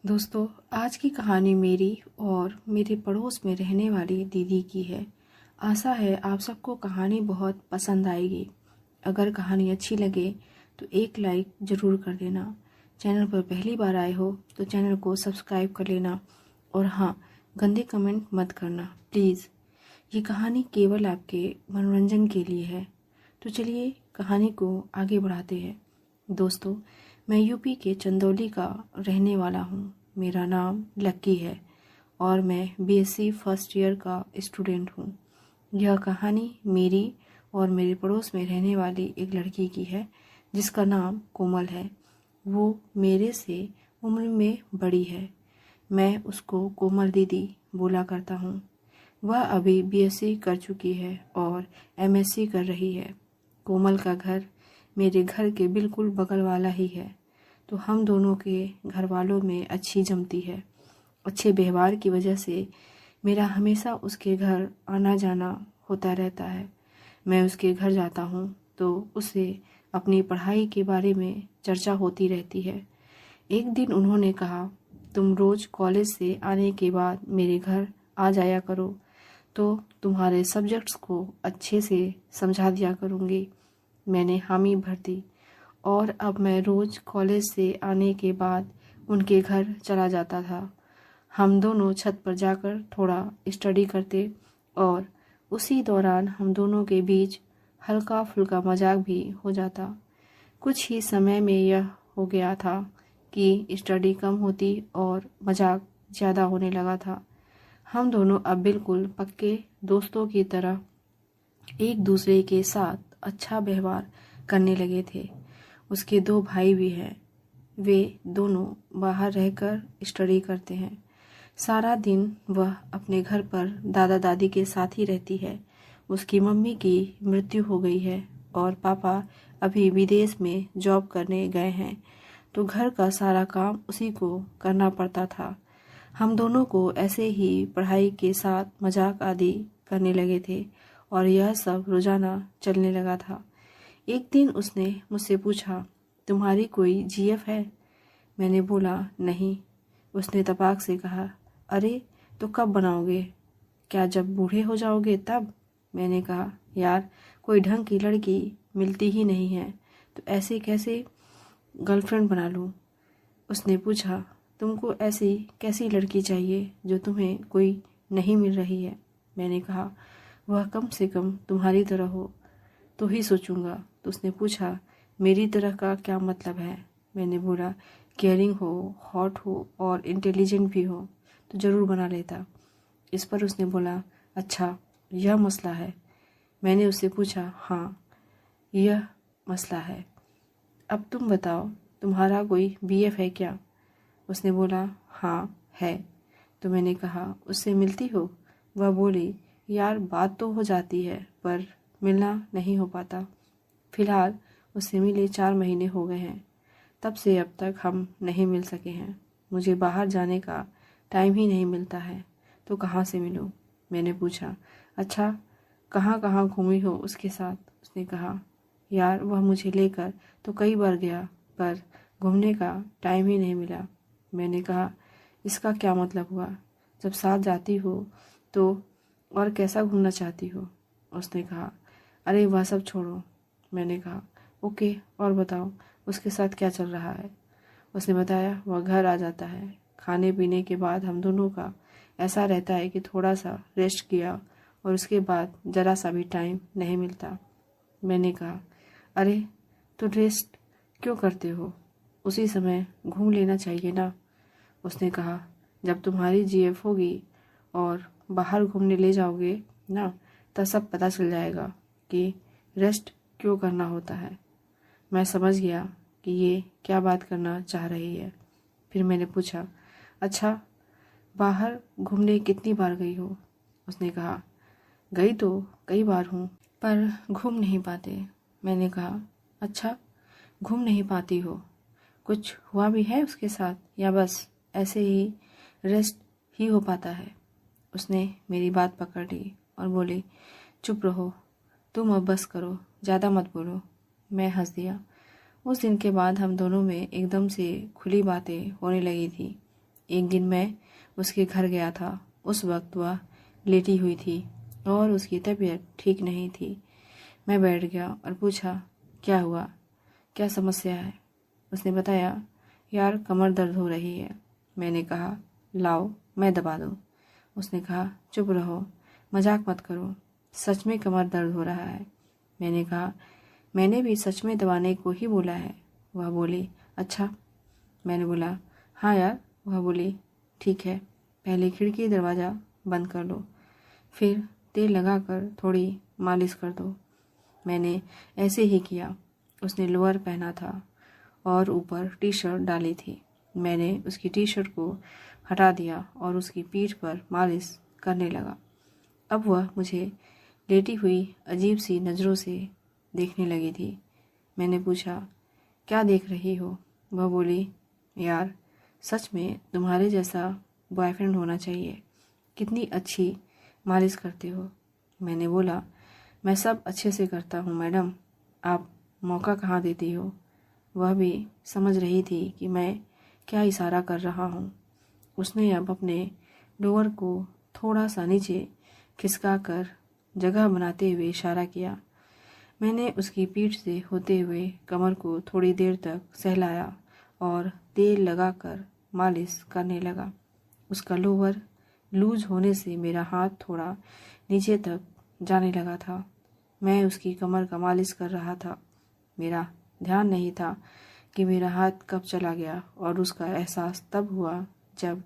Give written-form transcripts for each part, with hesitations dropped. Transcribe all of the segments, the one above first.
दोस्तों, आज की कहानी मेरी और मेरे पड़ोस में रहने वाली दीदी की है। आशा है आप सबको कहानी बहुत पसंद आएगी। अगर कहानी अच्छी लगे तो एक लाइक ज़रूर कर देना। चैनल पर पहली बार आए हो तो चैनल को सब्सक्राइब कर लेना। और हाँ, गंदे कमेंट मत करना प्लीज़। ये कहानी केवल आपके मनोरंजन के लिए है। तो चलिए कहानी को आगे बढ़ाते हैं। दोस्तों, मैं यूपी के चंदौली का रहने वाला हूँ। मेरा नाम लक्की है और मैं बीएससी फर्स्ट ईयर का स्टूडेंट हूँ। यह कहानी मेरी और मेरे पड़ोस में रहने वाली एक लड़की की है जिसका नाम कोमल है। वो मेरे से उम्र में बड़ी है। मैं उसको कोमल दीदी बोला करता हूँ। वह अभी बीएससी कर चुकी है और एमएससी कर रही है। कोमल का घर मेरे घर के बिल्कुल बगल वाला ही है, तो हम दोनों के घर वालों में अच्छी जमती है। अच्छे व्यवहार की वजह से मेरा हमेशा उसके घर आना जाना होता रहता है। मैं उसके घर जाता हूँ तो उससे अपनी पढ़ाई के बारे में चर्चा होती रहती है। एक दिन उन्होंने कहा, तुम रोज़ कॉलेज से आने के बाद मेरे घर आ जाया करो तो तुम्हारे सब्जेक्ट्स को अच्छे से समझा दिया करूँगी। मैंने हामी भर दी और अब मैं रोज़ कॉलेज से आने के बाद उनके घर चला जाता था। हम दोनों छत पर जाकर थोड़ा स्टडी करते और उसी दौरान हम दोनों के बीच हल्का फुल्का मजाक भी हो जाता। कुछ ही समय में यह हो गया था कि स्टडी कम होती और मजाक ज़्यादा होने लगा था। हम दोनों अब बिल्कुल पक्के दोस्तों की तरह एक दूसरे के साथ अच्छा व्यवहार करने लगे थे। उसके दो भाई भी हैं। वे दोनों बाहर रहकर स्टडी करते हैं। सारा दिन वह अपने घर पर दादा दादी के साथ ही रहती है। उसकी मम्मी की मृत्यु हो गई है और पापा अभी विदेश में जॉब करने गए हैं, तो घर का सारा काम उसी को करना पड़ता था। हम दोनों को ऐसे ही पढ़ाई के साथ मजाक आदि करने लगे थे और यह सब रोजाना चलने लगा था। एक दिन उसने मुझसे पूछा, तुम्हारी कोई जीएफ है? मैंने बोला, नहीं। उसने तपाक से कहा, अरे तो कब बनाओगे? क्या जब बूढ़े हो जाओगे तब? मैंने कहा, यार कोई ढंग की लड़की मिलती ही नहीं है, तो ऐसे कैसे गर्लफ्रेंड बना लूं? उसने पूछा, तुमको ऐसी कैसी लड़की चाहिए जो तुम्हें कोई नहीं मिल रही है? मैंने कहा, वह कम से कम तुम्हारी तरह हो तो ही सोचूंगा। तो उसने पूछा, मेरी तरह का क्या मतलब है? मैंने बोला, केयरिंग हो, हॉट हो और इंटेलिजेंट भी हो तो ज़रूर बना लेता। इस पर उसने बोला, अच्छा यह मसला है? मैंने उससे पूछा, हाँ यह मसला है। अब तुम बताओ, तुम्हारा कोई बीएफ है क्या? उसने बोला, हाँ है। तो मैंने कहा, उससे मिलती हो? वह बोली, यार बात तो हो जाती है पर मिलना नहीं हो पाता। फिलहाल उससे मिले 4 महीने हो गए हैं। तब से अब तक हम नहीं मिल सके हैं। मुझे बाहर जाने का टाइम ही नहीं मिलता है, तो कहाँ से मिलूं? मैंने पूछा, अच्छा कहाँ कहाँ घूमी हो उसके साथ? उसने कहा, यार वह मुझे लेकर तो कई बार गया पर घूमने का टाइम ही नहीं मिला। मैंने कहा, इसका क्या मतलब हुआ? जब साथ जाती हो तो और कैसा घूमना चाहती हो? उसने कहा, अरे वह सब छोड़ो। मैंने कहा, ओके और बताओ उसके साथ क्या चल रहा है? उसने बताया, वह घर आ जाता है। खाने पीने के बाद हम दोनों का ऐसा रहता है कि थोड़ा सा रेस्ट किया और उसके बाद ज़रा सा भी टाइम नहीं मिलता। मैंने कहा, अरे तो रेस्ट क्यों करते हो? उसी समय घूम लेना चाहिए ना। उसने कहा, जब तुम्हारी जीएफ होगी और बाहर घूमने ले जाओगे ना, तब सब पता चल जाएगा कि रेस्ट क्यों करना होता है। मैं समझ गया कि ये क्या बात करना चाह रही है। फिर मैंने पूछा, अच्छा बाहर घूमने कितनी बार गई हो? उसने कहा, गई तो कई बार हूँ पर घूम नहीं पाते। मैंने कहा, अच्छा घूम नहीं पाती हो, कुछ हुआ भी है उसके साथ या बस ऐसे ही रेस्ट ही हो पाता है? उसने मेरी बात पकड़ ली और बोली, चुप रहो, तुम अब बस करो, ज़्यादा मत बोलो। मैं हंस दिया। उस दिन के बाद हम दोनों में एकदम से खुली बातें होने लगी थी। एक दिन मैं उसके घर गया था। उस वक्त वह लेटी हुई थी और उसकी तबीयत ठीक नहीं थी। मैं बैठ गया और पूछा, क्या हुआ, क्या समस्या है? उसने बताया, यार कमर दर्द हो रही है। मैंने कहा, लाओ मैं दबा दूँ। उसने कहा, चुप रहो, मजाक मत करो, सच में कमर दर्द हो रहा है। मैंने कहा, मैंने भी सच में दबाने को ही बोला है। वह बोली, अच्छा। मैंने बोला, हाँ यार। वह बोली, ठीक है, पहले खिड़की दरवाज़ा बंद कर लो, फिर तेल लगाकर थोड़ी मालिश कर दो। मैंने ऐसे ही किया। उसने लोअर पहना था और ऊपर टी शर्ट डाली थी। मैंने उसकी टी शर्ट को हटा दिया और उसकी पीठ पर मालिश करने लगा। अब वह मुझे लेटी हुई अजीब सी नज़रों से देखने लगी थी। मैंने पूछा, क्या देख रही हो? वह बोली, यार सच में तुम्हारे जैसा बॉयफ्रेंड होना चाहिए, कितनी अच्छी मालिश करते हो। मैंने बोला, मैं सब अच्छे से करता हूँ मैडम, आप मौका कहाँ देती हो। वह भी समझ रही थी कि मैं क्या इशारा कर रहा हूँ। उसने अब अपने लोअर को थोड़ा सा नीचे खिसका कर जगह बनाते हुए इशारा किया। मैंने उसकी पीठ से होते हुए कमर को थोड़ी देर तक सहलाया और तेल लगाकर मालिश करने लगा। उसका लोअर लूज होने से मेरा हाथ थोड़ा नीचे तक जाने लगा था। मैं उसकी कमर का मालिश कर रहा था। मेरा ध्यान नहीं था कि मेरा हाथ कब चला गया और उसका एहसास तब हुआ जब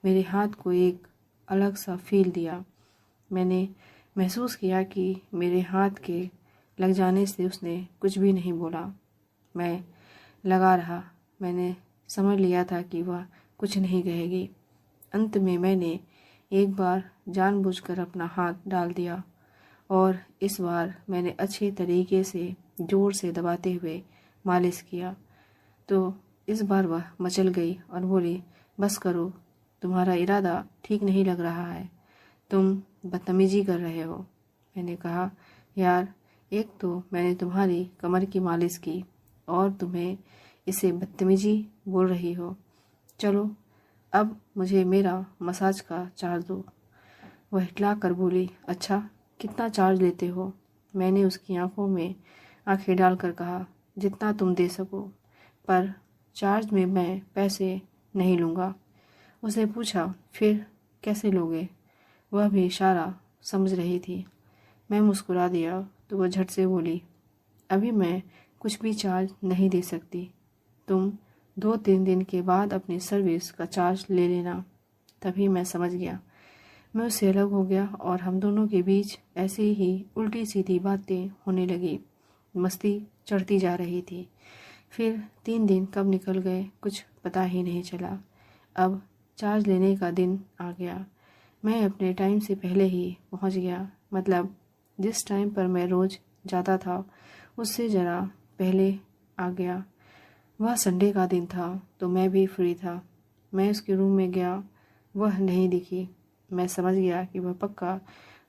मेरे हाथ को एक अलग सा फील दिया। मैंने महसूस किया कि मेरे हाथ के लग जाने से उसने कुछ भी नहीं बोला। मैं लगा रहा। मैंने समझ लिया था कि वह कुछ नहीं कहेगी। अंत में मैंने एक बार जानबूझकर अपना हाथ डाल दिया और इस बार मैंने अच्छे तरीके से जोर से दबाते हुए मालिश किया। तो इस बार वह मचल गई और बोली, बस करो, तुम्हारा इरादा ठीक नहीं लग रहा है, तुम बदतमीजी कर रहे हो। मैंने कहा, यार एक तो मैंने तुम्हारी कमर की मालिश की और तुम्हें इसे बदतमीजी बोल रही हो। चलो अब मुझे मेरा मसाज का चार्ज दो। वह इतला कर बोली, अच्छा कितना चार्ज लेते हो? मैंने उसकी आंखों में आंखें डालकर कहा, जितना तुम दे सको, पर चार्ज में मैं पैसे नहीं लूँगा। उसने पूछा, फिर कैसे लोगे? वह भी इशारा समझ रही थी। मैं मुस्कुरा दिया तो वह झट से बोली, अभी मैं कुछ भी चार्ज नहीं दे सकती, तुम 2-3 दिन के बाद अपनी सर्विस का चार्ज ले लेना। तभी मैं समझ गया। मैं उससे अलग हो गया और हम दोनों के बीच ऐसे ही उल्टी सीधी बातें होने लगी। मस्ती चढ़ती जा रही थी। फिर 3 दिन कब निकल गए कुछ पता ही नहीं चला। अब चार्ज लेने का दिन आ गया। मैं अपने टाइम से पहले ही पहुंच गया, मतलब जिस टाइम पर मैं रोज़ जाता था उससे ज़रा पहले आ गया। वह संडे का दिन था तो मैं भी फ्री था। मैं उसके रूम में गया, वह नहीं दिखी। मैं समझ गया कि वह पक्का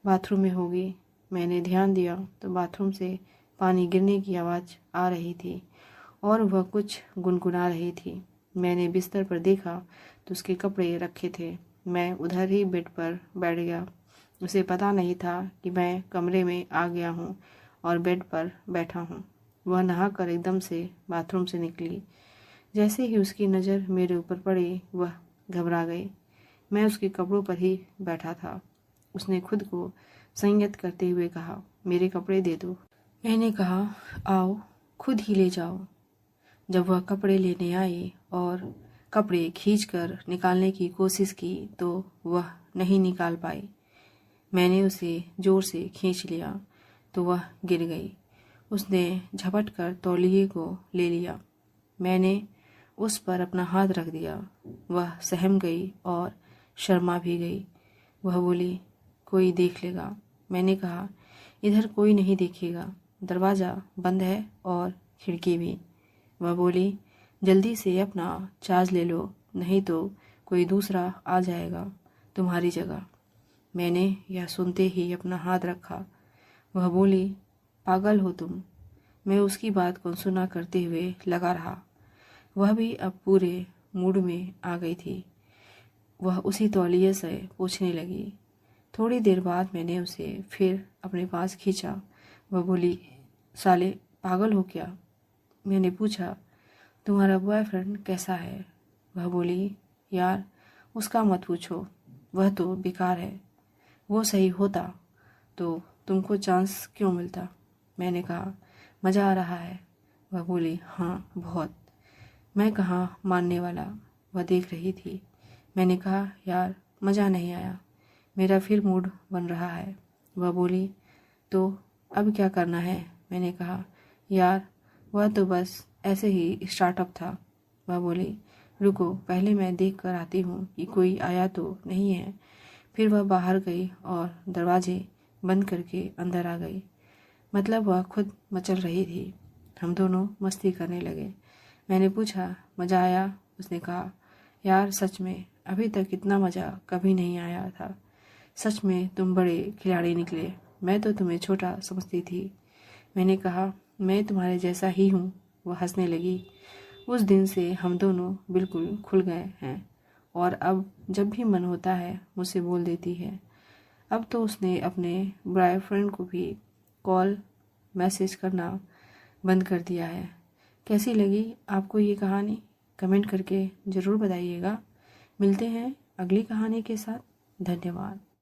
बाथरूम में होगी। मैंने ध्यान दिया तो बाथरूम से पानी गिरने की आवाज़ आ रही थी और वह कुछ गुनगुना रही थी। मैंने बिस्तर पर देखा तो उसके कपड़े रखे थे। मैं उधर ही बेड पर बैठ गया। उसे पता नहीं था कि मैं कमरे में आ गया हूँ और बेड पर बैठा हूँ। वह नहाकर एकदम से बाथरूम से निकली। जैसे ही उसकी नज़र मेरे ऊपर पड़ी वह घबरा गई। मैं उसके कपड़ों पर ही बैठा था। उसने खुद को संयत करते हुए कहा, मेरे कपड़े दे दो। मैंने कहा, आओ खुद ही ले जाओ। जब वह कपड़े लेने आई और कपड़े खींचकर निकालने की कोशिश की तो वह नहीं निकाल पाई। मैंने उसे जोर से खींच लिया तो वह गिर गई। उसने झपट कर तौलिए को ले लिया। मैंने उस पर अपना हाथ रख दिया। वह सहम गई और शर्मा भी गई। वह बोली, कोई देख लेगा। मैंने कहा, इधर कोई नहीं देखेगा, दरवाज़ा बंद है और खिड़की भी। वह बोली, जल्दी से अपना चार्ज ले लो, नहीं तो कोई दूसरा आ जाएगा तुम्हारी जगह। मैंने यह सुनते ही अपना हाथ रखा। वह बोली, पागल हो तुम। मैं उसकी बात को सुना करते हुए लगा रहा। वह भी अब पूरे मूड में आ गई थी। वह उसी तौलिए से पूछने लगी। थोड़ी देर बाद मैंने उसे फिर अपने पास खींचा। वह बोली, साले पागल हो क्या? मैंने पूछा, तुम्हारा बॉयफ्रेंड कैसा है? वह बोली, यार उसका मत पूछो, वह तो बेकार है। वो सही होता तो तुमको चांस क्यों मिलता? मैंने कहा, मज़ा आ रहा है। वह बोली, हाँ बहुत। मैं कहाँ मानने वाला, वह देख रही थी। मैंने कहा, यार मज़ा नहीं आया, मेरा फिर मूड बन रहा है। वह बोली, तो अब क्या करना है? मैंने कहा, यार वह तो बस ऐसे ही स्टार्टअप था। वह बोली, रुको पहले मैं देख कर आती हूँ कि कोई आया तो नहीं है। फिर वह बाहर गई और दरवाजे बंद करके अंदर आ गई। मतलब वह खुद मचल रही थी। हम दोनों मस्ती करने लगे। मैंने पूछा, मज़ा आया? उसने कहा, यार सच में अभी तक इतना मज़ा कभी नहीं आया था। सच में तुम बड़े खिलाड़ी निकले, मैं तो तुम्हें छोटा समझती थी। मैंने कहा, मैं तुम्हारे जैसा ही हूँ। वह हंसने लगी। उस दिन से हम दोनों बिल्कुल खुल गए हैं और अब जब भी मन होता है मुझसे बोल देती है। अब तो उसने अपने बॉयफ्रेंड को भी कॉल मैसेज करना बंद कर दिया है। कैसी लगी आपको ये कहानी? कमेंट करके ज़रूर बताइएगा। मिलते हैं अगली कहानी के साथ। धन्यवाद।